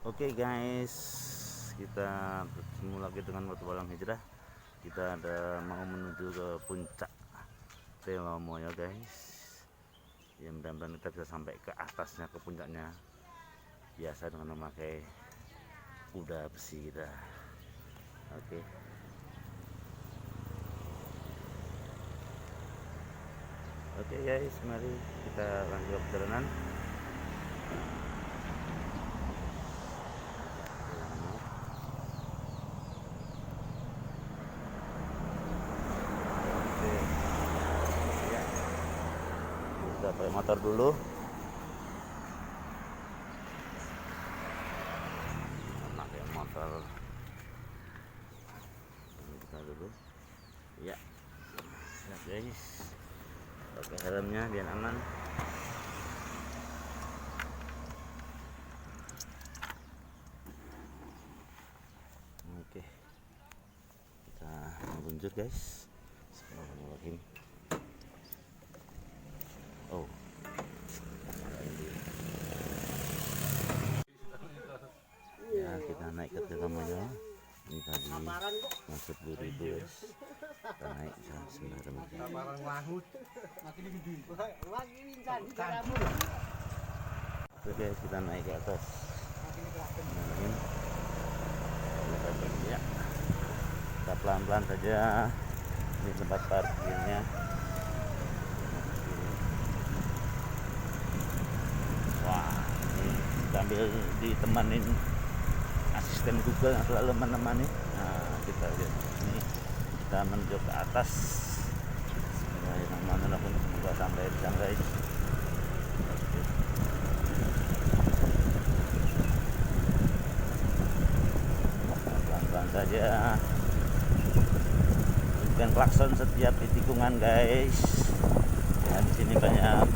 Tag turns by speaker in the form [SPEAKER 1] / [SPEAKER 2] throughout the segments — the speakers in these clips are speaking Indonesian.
[SPEAKER 1] Oke guys, kita bertemu lagi dengan petualang hijrah. Kita ada mau menuju ke puncak Telomo ya guys. Ya mudah-mudahan kita bisa sampai ke atasnya, ke puncaknya. Biasa dengan memakai kuda besi kita. Oke. Oke guys, mari kita lanjut perjalanan. Kita pakai motor dulu. Pakai motor kita dulu. Ya, siap guys. Pakai helmnya biar aman. Oke, kita meluncur guys. Bismillahirrahmanirrahim. Oh, ya kita naik ke Telomonya. Ini tadi masuk 2000 guys. Kita naik Bismillahirrahmanirrahim. Oke guys, kita naik ke atas. Ya, kita pelan-pelan saja. Ini tempat parkirnya. Wah, ini sambil ditemanin asisten Google yang selalu menemani. Nah, kita lihat ini, kita menuju ke atas. Bismillahirrahmanirrahim. Semoga sampai di sana guys. Oke. Pelan-pelan saja. Bukan klakson setiap di tikungan guys. Ya, di sini banyak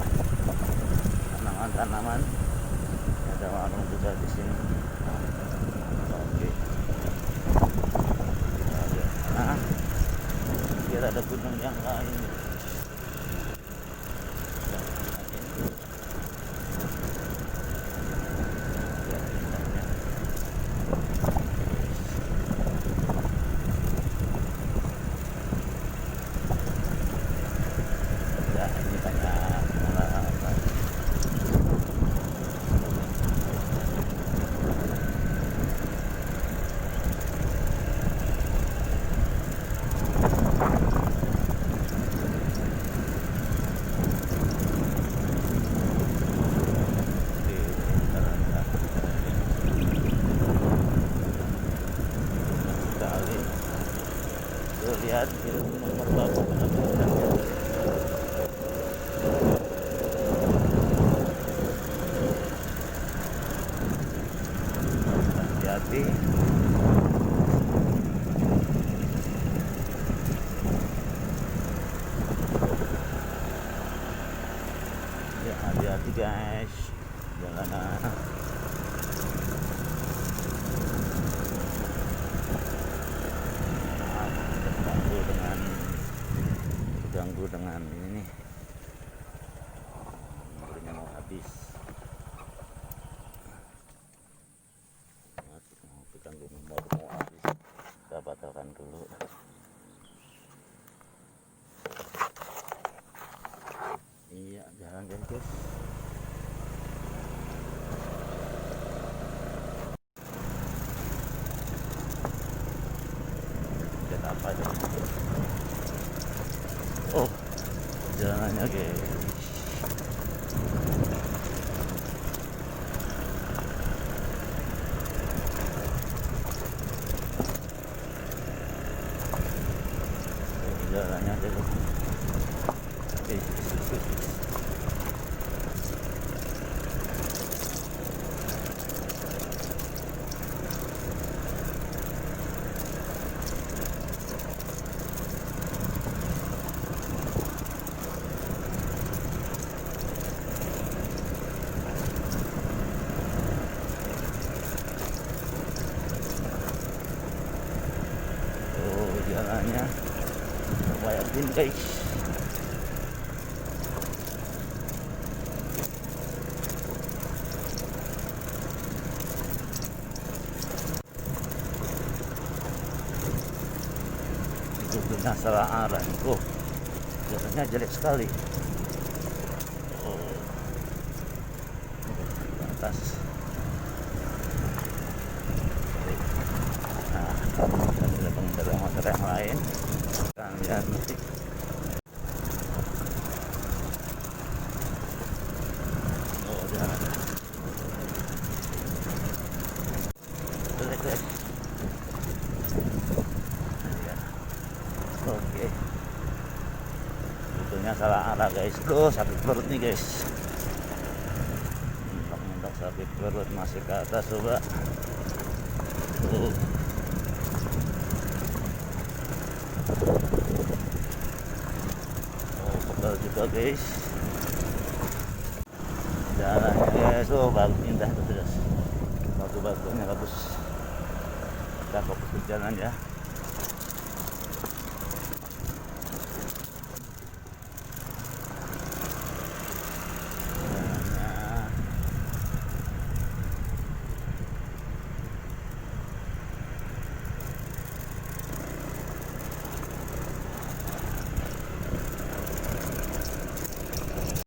[SPEAKER 1] tanaman-tanaman. Ada warung juga di sini. Oke. Nah, kira ada gunung yang lain. Lihat nomor bapak hati-hati. Ya, hati-hati guys, jalanan. Ganggu dengan ini nih, mobilnya mau habis. Mau diganggu motor mau habis, kita batalkan dulu. Iya, jalan guys. Lihat apa aja. Oh, jalannya guys. Jalannya dulu. Oh, jalannya kayak gini guys. Nah, salah arah. Jalannya jelek sekali. Oh, ke atas. Nah, kita sudah pengendara motor yang lain. Kita lihat nanti. Oh, jalan. Jelek, jelek. Ya. Oke. Sebetulnya salah arah guys. Sakit perut nih guys. Mentok sakit perut, masih ke atas coba. Pegal juga guys. Jalannya guys, bagus, indah tuh guys. Batu-batunya bagus. Kita fokus ke jalan ya.